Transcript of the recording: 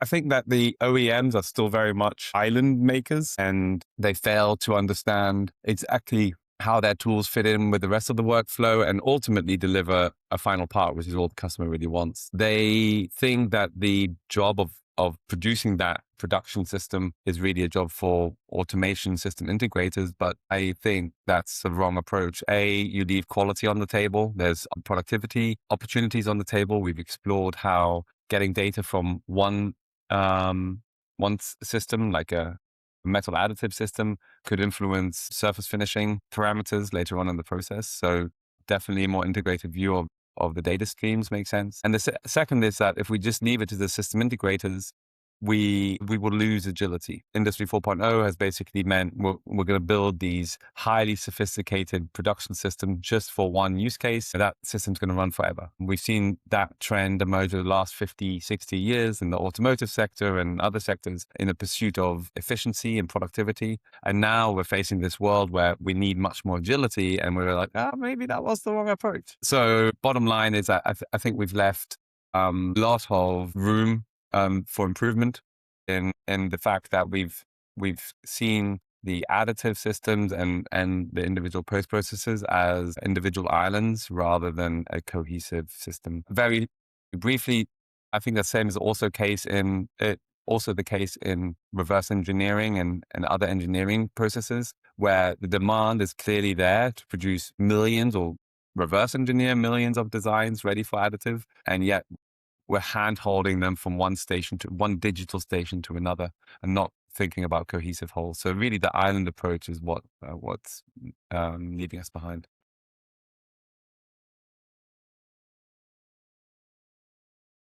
I think that the OEMs are still very much island makers, and they fail to understand exactly how their tools fit in with the rest of the workflow and ultimately deliver a final part, which is all the customer really wants. They think that the job of producing that production system is really a job for automation system integrators, but I think that's the wrong approach. You leave quality on the table. There's productivity opportunities on the table. We've explored how getting data from one system, like a metal additive system, could influence surface finishing parameters later on in the process. So definitely a more integrated view of the data streams makes sense. And the second is that if we just leave it to the system integrators, we will lose agility. Industry 4.0 has basically meant we're going to build these highly sophisticated production systems just for one use case. And that system's going to run forever. We've seen that trend emerge over the last 50, 60 years in the automotive sector and other sectors in the pursuit of efficiency and productivity. And now we're facing this world where we need much more agility, and we're like, maybe that was the wrong approach. So bottom line is that I think we've left a lot of room for improvement in the fact that we've seen the additive systems and the individual post processes as individual islands rather than a cohesive system. Very briefly, I think the same is also the case in reverse engineering and other engineering processes, where the demand is clearly there to produce millions or reverse engineer millions of designs ready for additive, and yet we're hand-holding them from one digital station to another and not thinking about cohesive wholes. So really the island approach is what's leaving us behind.